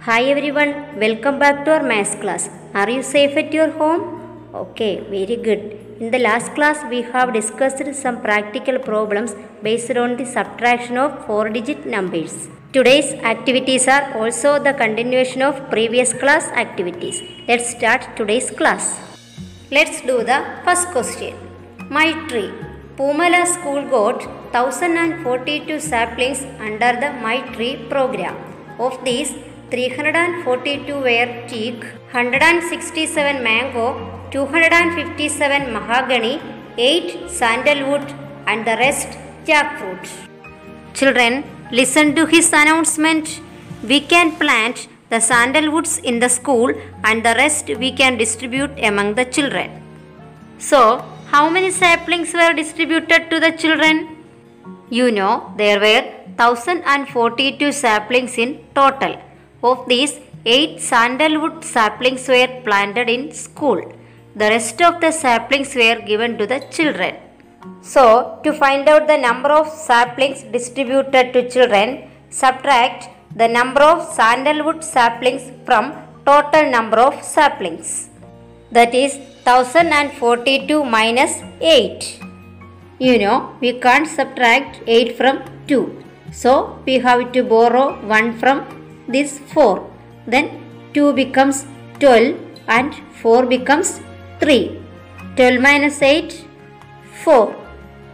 Hi everyone, welcome back to our maths class. Are you safe at your home? Okay, very good. In the last class, we have discussed some practical problems based on the subtraction of 4-digit numbers. Today's activities are also the continuation of previous class activities. Let's start today's class. Let's do the first question. My tree. Pumala school got 1042 saplings under the My Tree program. Of these, 342 were teak, 167 mango, 257 mahogany, 8 sandalwood and the rest jackfruit. Children, listen to his announcement. We can plant the sandalwoods in the school and the rest we can distribute among the children. So, how many saplings were distributed to the children? You know, there were 1042 saplings in total. Of these, 8 sandalwood saplings were planted in school. The rest of the saplings were given to the children. So, to find out the number of saplings distributed to children, subtract the number of sandalwood saplings from total number of saplings. That is 1042 minus 8. You know, we can't subtract 8 from 2. So, we have to borrow 1 from this 4. Then 2 becomes 12 and 4 becomes 3. 12 minus 8, 4.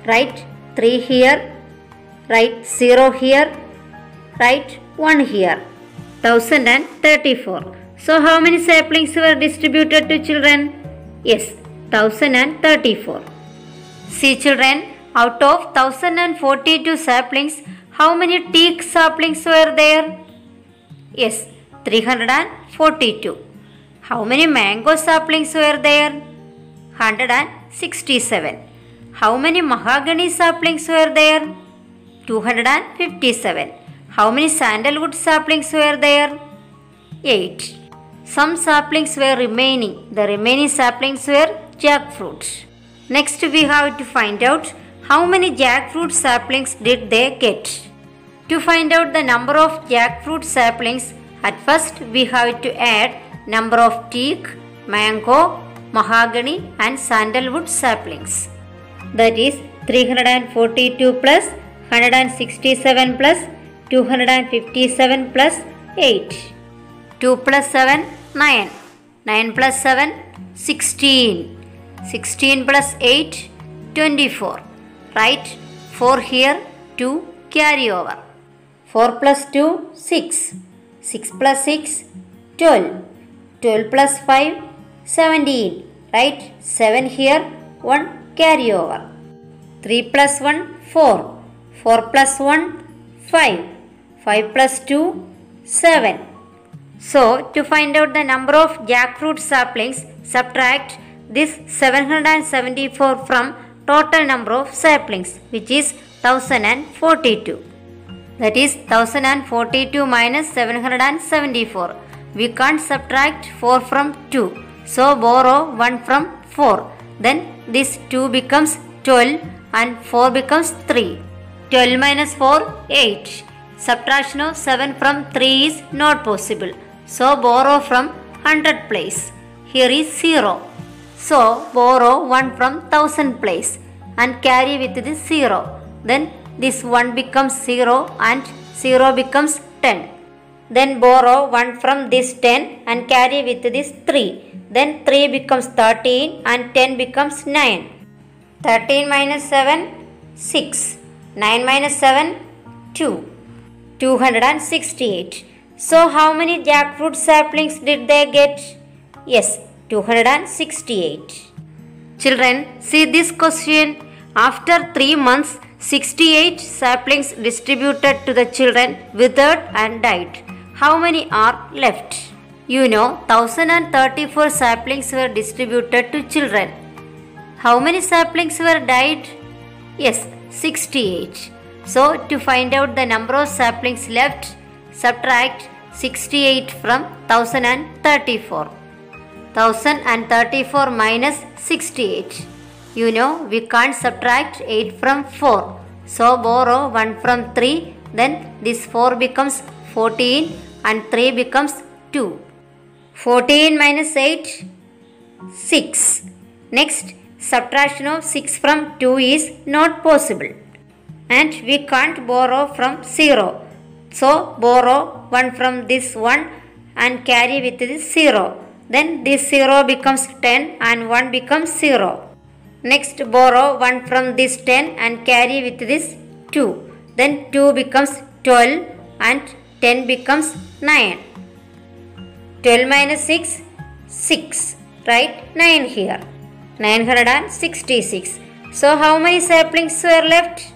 Write 3 here, write 0 here, write 1 here. 1034. So, how many saplings were distributed to children? Yes, 1034. See children, out of 1042 saplings, how many teak saplings were there? Yes, 342. How many mango saplings were there? 167. How many mahogany saplings were there? 257. How many sandalwood saplings were there? 8. Some saplings were remaining. The remaining saplings were jackfruit. Next we have to find out how many jackfruit saplings did they get. To find out the number of jackfruit saplings, at first we have to add number of teak, mango, mahogany and sandalwood saplings. That is 342 plus 167 plus 257 plus 8. 2 plus 7, 9. 9 plus 7, 16. 16 plus 8, 24. Write 4 here to carry over. 4 plus 2, 6. 6 plus 6, 12. 12 plus 5, 17. Write 7 here, 1 carry over. 3 plus 1, 4. 4 plus 1, 5. 5 plus 2, 7. So, to find out the number of jackfruit saplings, subtract this 774 from total number of saplings, which is 1042. That is 1042 minus 774. We can't subtract 4 from 2. So, borrow 1 from 4. Then this 2 becomes 12 and 4 becomes 3. 12 minus 4, 8. Subtraction of 7 from 3 is not possible. So, borrow from 100 place. Here is 0. So, borrow 1 from 1000 place and carry with this 0. Then this 1 becomes 0 and 0 becomes 10. Then borrow 1 from this 10 and carry with this 3. Then 3 becomes 13 and 10 becomes 9. 13 minus 7, 6. 9 minus 7, 2. 268. So, how many jackfruit saplings did they get? Yes, 268. Children, see this question. After 3 months, 68 saplings distributed to the children withered and died. How many are left? You know, 1034 saplings were distributed to children. How many saplings were died? Yes, 68. So, to find out the number of saplings left, subtract 68 from 1034. 1034 minus 68. You know, we can't subtract 8 from 4. So, borrow 1 from 3. Then this 4 becomes 14 and 3 becomes 2. 14 minus 8, 6. Next, subtraction of 6 from 2 is not possible. And we can't borrow from 0. So, borrow 1 from this 1 and carry with this 0. Then this 0 becomes 10 and 1 becomes 0. Next, borrow 1 from this 10 and carry with this 2. Then 2 becomes 12 and 10 becomes 9. 12 minus 6, 6. Write 9 here. 966. So how many saplings were left?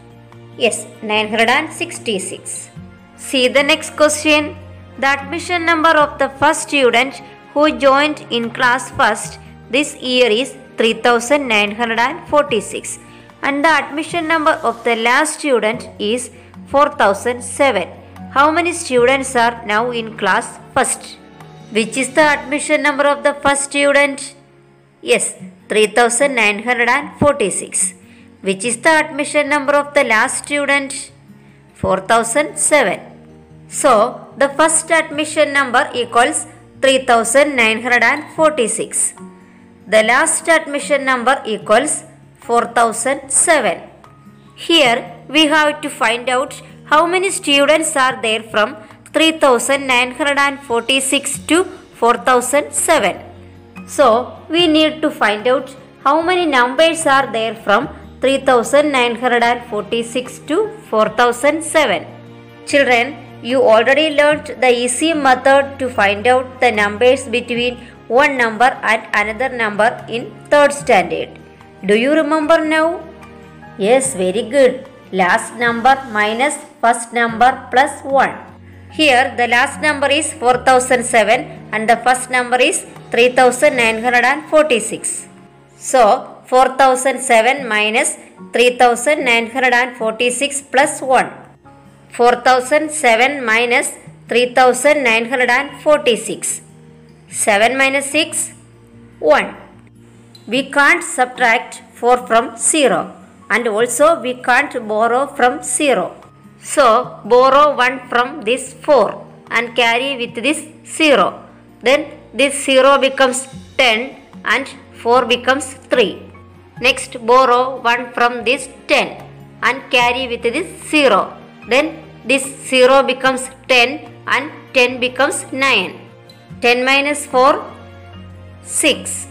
Yes, 966. See the next question. The admission number of the first student who joined in class first this year is 3946 and the admission number of the last student is 4007. How many students are now in class first? Which is the admission number of the first student? Yes, 3946. Which is the admission number of the last student? 4007. So, the first admission number equals 3946. The last admission number equals 4007. Here we have to find out how many students are there from 3946 to 4007. So, we need to find out how many numbers are there from 3946 to 4007. Children, you already learnt the easy method to find out the numbers between one number and another number in 3rd standard. Do you remember now? Yes, very good. Last number minus first number plus 1. Here the last number is 4007 and the first number is 3946. So 4007 minus 3946 plus 1. 4007 minus 3946. 7 minus 6, 1. We can't subtract 4 from 0 and also we can't borrow from 0. So, borrow 1 from this 4 and carry with this 0. Then this 0 becomes 10 and 4 becomes 3. Next, borrow 1 from this 10 and carry with this 0. Then this 0 becomes 10 and 10 becomes 9. 10 minus 4, 6.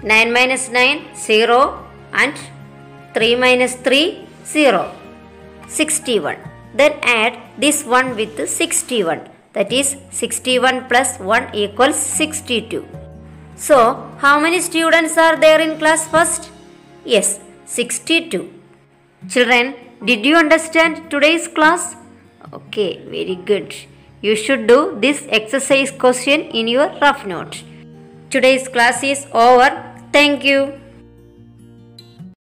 9 minus 9, 0 and 3 minus 3, 0. 61. Then add this one with 61. That is 61 plus 1 equals 62. So, how many students are there in class first? Yes, 62. Children, did you understand today's class? Okay, very good. You should do this exercise question in your rough note. Today's class is over. Thank you.